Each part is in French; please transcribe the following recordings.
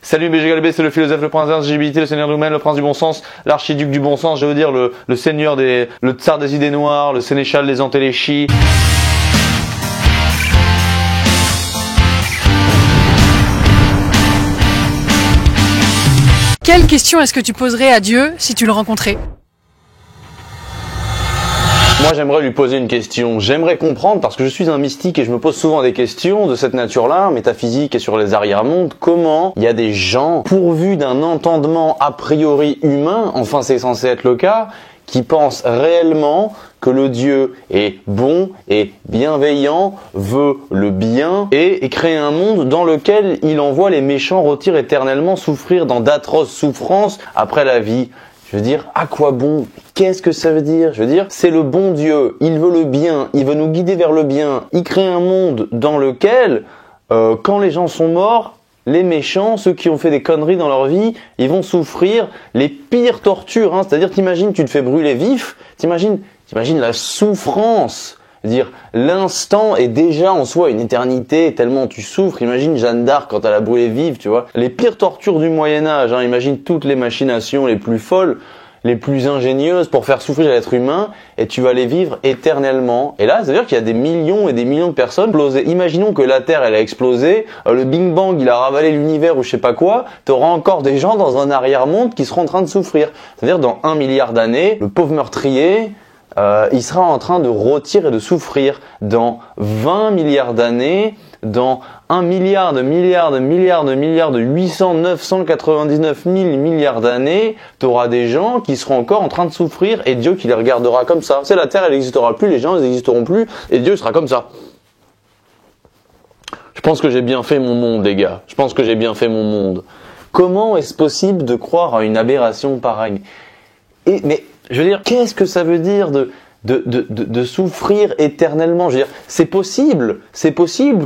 Salut BGLB, c'est le philosophe, le prince d'intelligibilité, le seigneur d'Oumen, le prince du bon sens, l'archiduc du bon sens, je veux dire le seigneur le tsar des idées noires, le sénéchal des antéléchis. Quelle question est-ce que tu poserais à Dieu si tu le rencontrais ? Moi, j'aimerais lui poser une question. J'aimerais comprendre, parce que je suis un mystique et je me pose souvent des questions de cette nature-là, métaphysique et sur les arrière-mondes, comment il y a des gens pourvus d'un entendement a priori humain, enfin c'est censé être le cas, qui pensent réellement que le Dieu est bon et bienveillant, veut le bien et crée un monde dans lequel il envoie les méchants rôtir éternellement souffrir dans d'atroces souffrances après la vie. Je veux dire, à quoi bon? Qu'est-ce que ça veut dire? Je veux dire, c'est le bon Dieu, il veut le bien, il veut nous guider vers le bien. Il crée un monde dans lequel, quand les gens sont morts, les méchants, ceux qui ont fait des conneries dans leur vie, ils vont souffrir les pires tortures. Hein. C'est-à-dire, t'imagines, tu te fais brûler vif, t'imagines la souffrance. Dire l'instant est déjà en soi une éternité tellement tu souffres. Imagine Jeanne d'Arc quand elle a brûlé vive, tu vois. Les pires tortures du Moyen-Âge, hein. Imagine toutes les machinations les plus folles, les plus ingénieuses pour faire souffrir l'être humain et tu vas les vivre éternellement. Et là, ça veut dire qu'il y a des millions et des millions de personnes explosées. Imaginons que la Terre, elle a explosé, le Big Bang, il a ravalé l'univers ou je sais pas quoi, t'auras encore des gens dans un arrière-monde qui seront en train de souffrir. C'est-à-dire dans 1 milliard d'années, le pauvre meurtrier, il sera en train de rôtir et de souffrir. Dans 20 milliards d'années, dans 1 milliard de 800, 999 000 milliards d'années, tu auras des gens qui seront encore en train de souffrir et Dieu qui les regardera comme ça. C'est la Terre, elle n'existera plus, les gens, ils n'existeront plus et Dieu sera comme ça. Je pense que j'ai bien fait mon monde, les gars. Je pense que j'ai bien fait mon monde. Comment est-ce possible de croire à une aberration pareille? Mais je veux dire, qu'est-ce que ça veut dire de souffrir éternellement? Je veux dire, c'est possible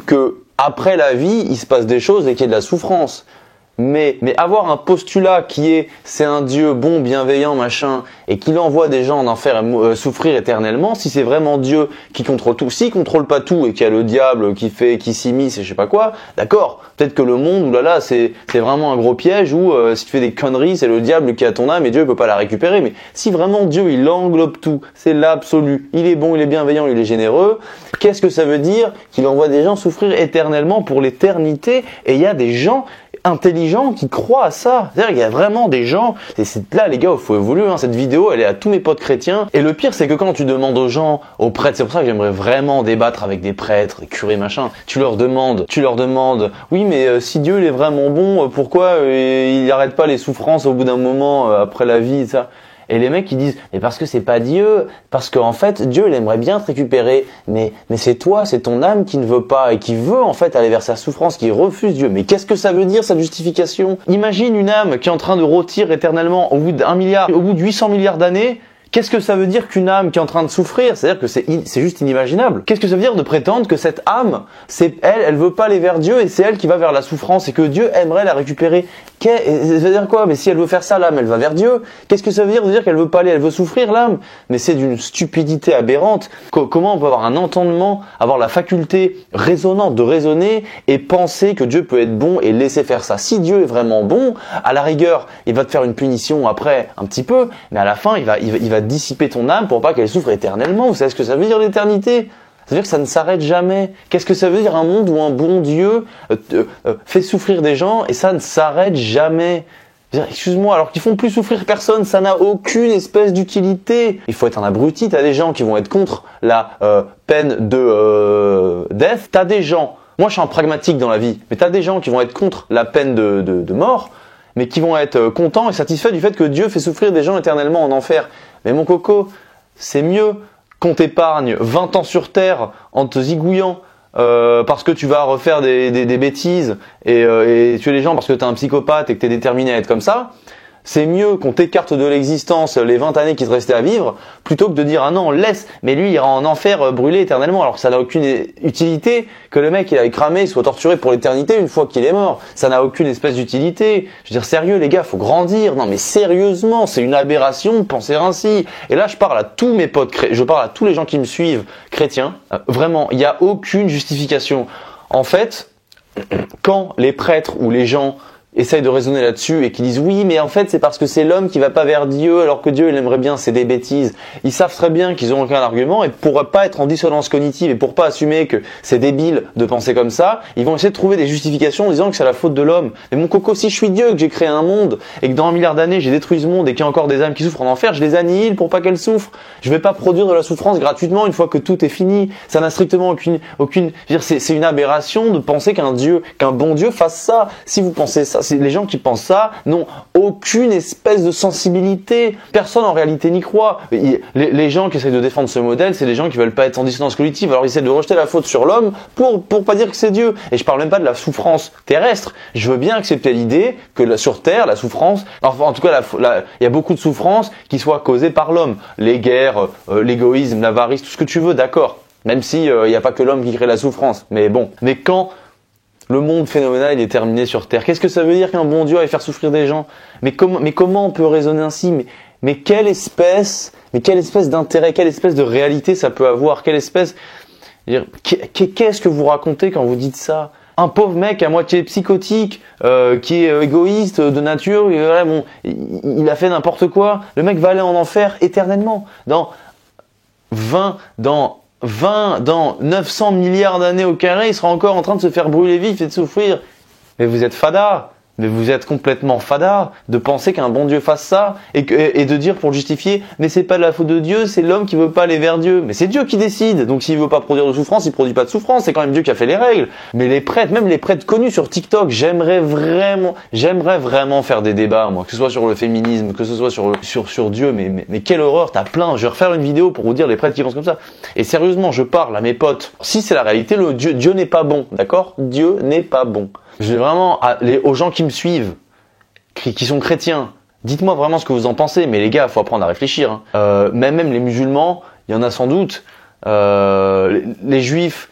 que après la vie, il se passe des choses et qu'il y ait de la souffrance. Mais avoir un postulat qui est c'est un Dieu bon, bienveillant, machin, et qu'il envoie des gens en enfer souffrir éternellement, si c'est vraiment Dieu qui contrôle tout, s'il contrôle pas tout et qu'il y a le diable qui s'immisce et je sais pas quoi, d'accord, peut-être que le monde, oulala, c'est vraiment un gros piège où si tu fais des conneries, c'est le diable qui a ton âme et Dieu peut pas la récupérer. Mais si vraiment Dieu, il englobe tout, c'est l'absolu, il est bon, il est bienveillant, il est généreux, qu'est-ce que ça veut dire qu'il envoie des gens souffrir éternellement pour l'éternité? Et il y a des gens intelligents qui croient à ça. C'est-à-dire qu'il y a vraiment des gens, et c'est là les gars, il faut évoluer, hein. Cette vidéo elle est à tous mes potes chrétiens, et le pire c'est que quand tu demandes aux gens, aux prêtres, c'est pour ça que j'aimerais vraiment débattre avec des prêtres, des curés machin, tu leur demandes, oui mais si Dieu il est vraiment bon, pourquoi il n'arrête pas les souffrances au bout d'un moment après la vie, ça? Et les mecs ils disent mais parce que c'est pas Dieu, parce qu'en fait Dieu il aimerait bien te récupérer, mais c'est toi, c'est ton âme qui ne veut pas et qui veut en fait aller vers sa souffrance, qui refuse Dieu. Mais qu'est-ce que ça veut dire cette justification? Imagine une âme qui est en train de rôtir éternellement au bout d'1 milliard, au bout de 800 milliards d'années. Qu'est-ce que ça veut dire qu'une âme qui est en train de souffrir? C'est-à-dire que c'est juste inimaginable. Qu'est-ce que ça veut dire de prétendre que cette âme, c'est elle veut pas aller vers Dieu et c'est elle qui va vers la souffrance et que Dieu aimerait la récupérer? Ça veut dire quoi? Mais si elle veut faire ça, l'âme, elle va vers Dieu. Qu'est-ce que ça veut dire de dire qu'elle veut pas aller, elle veut souffrir, l'âme? Mais c'est d'une stupidité aberrante. Comment on peut avoir un entendement, avoir la faculté raisonnante de raisonner et penser que Dieu peut être bon et laisser faire ça? Si Dieu est vraiment bon, à la rigueur, il va te faire une punition après, un petit peu, mais à la fin, il va dissiper ton âme pour pas qu'elle souffre éternellement. Vous savez ce que ça veut dire l'éternité? Ça veut dire que ça ne s'arrête jamais. Qu'est-ce que ça veut dire un monde où un bon Dieu fait souffrir des gens et ça ne s'arrête jamais? Excuse-moi, alors qu'ils font plus souffrir personne, ça n'a aucune espèce d'utilité. Il faut être un abruti. T'as des gens qui vont être contre la peine de death. T'as des gens, moi je suis un pragmatique dans la vie, mais t'as des gens qui vont être contre la peine de mort, mais qui vont être contents et satisfaits du fait que Dieu fait souffrir des gens éternellement en enfer. Mais mon coco, c'est mieux qu'on t'épargne 20 ans sur Terre en te zigouillant parce que tu vas refaire des bêtises et tuer les gens parce que t'es un psychopathe et que t'es déterminé à être comme ça. C'est mieux qu'on t'écarte de l'existence les 20 années qui te restaient à vivre, plutôt que de dire « Ah non, laisse, mais lui il ira en enfer brûler éternellement », alors que ça n'a aucune utilité, que le mec il aille cramer, soit torturé pour l'éternité une fois qu'il est mort. Ça n'a aucune espèce d'utilité. Je veux dire, sérieux les gars, faut grandir. Non mais sérieusement, c'est une aberration de penser ainsi. Et là je parle à tous mes potes, je parle à tous les gens qui me suivent chrétiens. Vraiment, il n'y a aucune justification. En fait, quand les prêtres ou les gens essayent de raisonner là-dessus et qui disent oui mais en fait c'est parce que c'est l'homme qui va pas vers Dieu alors que Dieu il aimerait bien, c'est des bêtises. Ils savent très bien qu'ils ont aucun argument et pour pas être en dissonance cognitive et pour pas assumer que c'est débile de penser comme ça, ils vont essayer de trouver des justifications en disant que c'est la faute de l'homme. Mais mon coco, si je suis Dieu, que j'ai créé un monde et que dans 1 milliard d'années j'ai détruit ce monde et qu'il y a encore des âmes qui souffrent en enfer, je les annihile pour pas qu'elles souffrent. Je vais pas produire de la souffrance gratuitement une fois que tout est fini. Ça n'a strictement aucune, je veux dire, c'est une aberration de penser qu'un bon Dieu fasse ça. Si vous pensez ça, c'est les gens qui pensent ça n'ont aucune espèce de sensibilité. Personne en réalité n'y croit. Les gens qui essayent de défendre ce modèle, c'est les gens qui veulent pas être en dissonance cognitive. Alors ils essaient de rejeter la faute sur l'homme pour pas dire que c'est Dieu. Et je parle même pas de la souffrance terrestre. Je veux bien accepter l'idée que sur Terre, la souffrance, enfin en tout cas, il y a beaucoup de souffrances qui soient causées par l'homme. Les guerres, l'égoïsme, l'avarice, tout ce que tu veux, d'accord. Même si il n'y a pas que l'homme qui crée la souffrance. Mais bon. Mais quand le monde phénoménal est terminé sur Terre, qu'est-ce que ça veut dire qu'un bon Dieu aille faire souffrir des gens? Mais comment on peut raisonner ainsi? Mais quelle espèce d'intérêt, quelle espèce de réalité ça peut avoir? Quelle espèce, qu'est-ce que vous racontez quand vous dites ça? Un pauvre mec à moitié psychotique, qui est égoïste de nature, il a fait n'importe quoi. Le mec va aller en enfer éternellement. Dans 900 milliards d'années au carré, il sera encore en train de se faire brûler vif et de souffrir. Mais vous êtes fada. Mais vous êtes complètement fada de penser qu'un bon Dieu fasse ça et de dire pour le justifier, mais c'est pas de la faute de Dieu, c'est l'homme qui veut pas aller vers Dieu. Mais c'est Dieu qui décide. Donc s'il veut pas produire de souffrance, il produit pas de souffrance. C'est quand même Dieu qui a fait les règles. Mais les prêtres, même les prêtres connus sur TikTok, j'aimerais vraiment faire des débats, moi, que ce soit sur le féminisme, que ce soit sur Dieu. Mais quelle horreur, t'as plein. Je vais refaire une vidéo pour vous dire les prêtres qui pensent comme ça. Et sérieusement, je parle à mes potes. Si c'est la réalité, Dieu n'est pas bon, d'accord? Dieu n'est pas bon. Je vais vraiment, aux gens qui me suivent, qui sont chrétiens, dites-moi vraiment ce que vous en pensez. Mais les gars, faut apprendre à réfléchir. Hein. Même les musulmans, il y en a sans doute. Les juifs,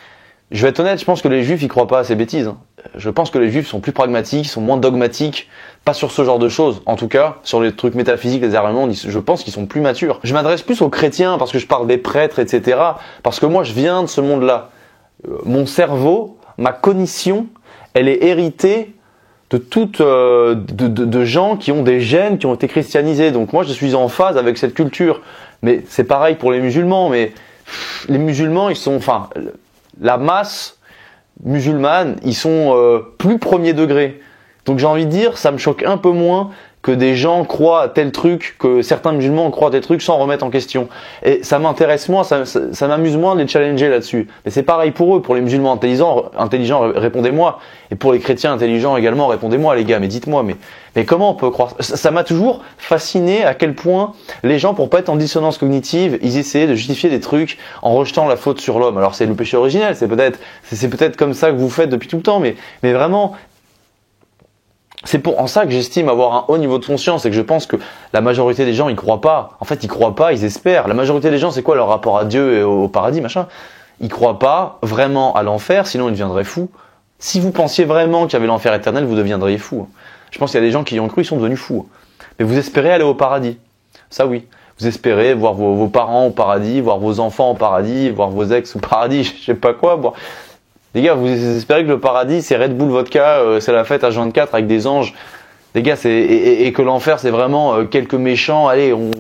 je vais être honnête, je pense que les juifs, ils croient pas à ces bêtises. Hein. Je pense que les juifs sont plus pragmatiques, sont moins dogmatiques, pas sur ce genre de choses. En tout cas, sur les trucs métaphysiques, les arguments, je pense qu'ils sont plus matures. Je m'adresse plus aux chrétiens parce que je parle des prêtres, etc. Parce que moi, je viens de ce monde-là. Mon cerveau, ma cognition, elle est héritée de de gens qui ont des gènes qui ont été christianisés. Donc moi, je suis en phase avec cette culture. Mais c'est pareil pour les musulmans. Mais les musulmans, la masse musulmane, ils sont plus premier degré. Donc j'ai envie de dire, ça me choque un peu moins que des gens croient à tel truc, que certains musulmans croient à tel truc sans remettre en question. Et ça m'intéresse moins, ça m'amuse moins de les challenger là-dessus. Mais c'est pareil pour eux, pour les musulmans intelligents, répondez-moi. Et pour les chrétiens intelligents également, répondez-moi les gars, mais dites-moi, mais comment on peut croire? Ça m'a toujours fasciné à quel point les gens, pour pas être en dissonance cognitive, ils essayaient de justifier des trucs en rejetant la faute sur l'homme. Alors c'est le péché originel, c'est peut-être comme ça que vous faites depuis tout le temps, mais vraiment, c'est en ça que j'estime avoir un haut niveau de conscience et que je pense que la majorité des gens, ils croient pas. En fait, ils croient pas, ils espèrent. La majorité des gens, c'est quoi leur rapport à Dieu et au paradis, machin? Ils croient pas vraiment à l'enfer, sinon ils deviendraient fous. Si vous pensiez vraiment qu'il y avait l'enfer éternel, vous deviendriez fou. Je pense qu'il y a des gens qui y ont cru, ils sont devenus fous. Mais vous espérez aller au paradis. Ça oui. Vous espérez voir vos parents au paradis, voir vos enfants au paradis, voir vos ex au paradis, je sais pas quoi. Bon. Les gars, vous espérez que le paradis, c'est Red Bull Vodka, c'est la fête H24 avec des anges. Les gars, et que l'enfer, c'est vraiment quelques méchants. Allez, on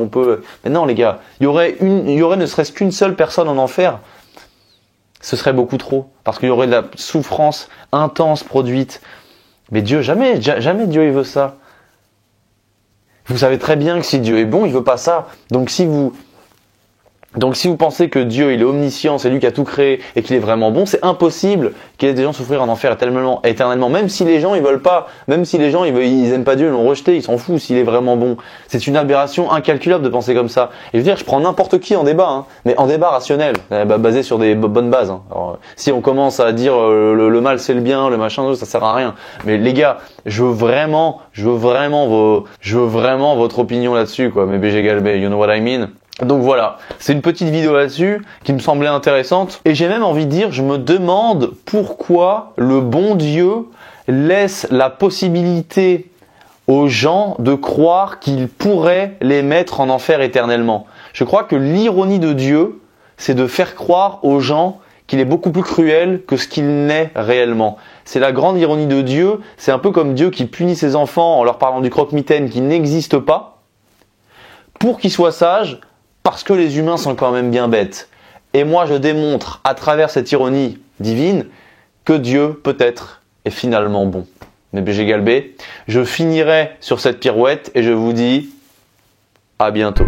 peut. Mais non, les gars, il y aurait ne serait-ce qu'une seule personne en enfer. Ce serait beaucoup trop, parce qu'il y aurait de la souffrance intense produite. Mais Dieu, jamais Dieu il veut ça. Vous savez très bien que si Dieu est bon, il veut pas ça. Donc si vous pensez que Dieu il est omniscient, c'est lui qui a tout créé et qu'il est vraiment bon, c'est impossible qu'il y ait des gens souffrir en enfer éternellement. Même si les gens ils veulent pas, même si les gens ils aiment pas Dieu, ils l'ont rejeté, ils s'en foutent s'il est vraiment bon. C'est une aberration incalculable de penser comme ça. Et je veux dire, je prends n'importe qui en débat, hein, mais en débat rationnel, basé sur des bonnes bases. Hein. Alors, si on commence à dire le mal c'est le bien, le machin, ça sert à rien. Mais les gars, je veux vraiment votre opinion là-dessus, quoi. Mais BG Galbé, you know what I mean? Donc voilà, c'est une petite vidéo là-dessus qui me semblait intéressante. Et j'ai même envie de dire, je me demande pourquoi le bon Dieu laisse la possibilité aux gens de croire qu'il pourrait les mettre en enfer éternellement. Je crois que l'ironie de Dieu, c'est de faire croire aux gens qu'il est beaucoup plus cruel que ce qu'il n'est réellement. C'est la grande ironie de Dieu, c'est un peu comme Dieu qui punit ses enfants en leur parlant du croque-mitaine qui n'existe pas, pour qu'ils soient sages, parce que les humains sont quand même bien bêtes. Et moi je démontre à travers cette ironie divine que Dieu peut-être est finalement bon. Mais BG Galbé, je finirai sur cette pirouette et je vous dis à bientôt.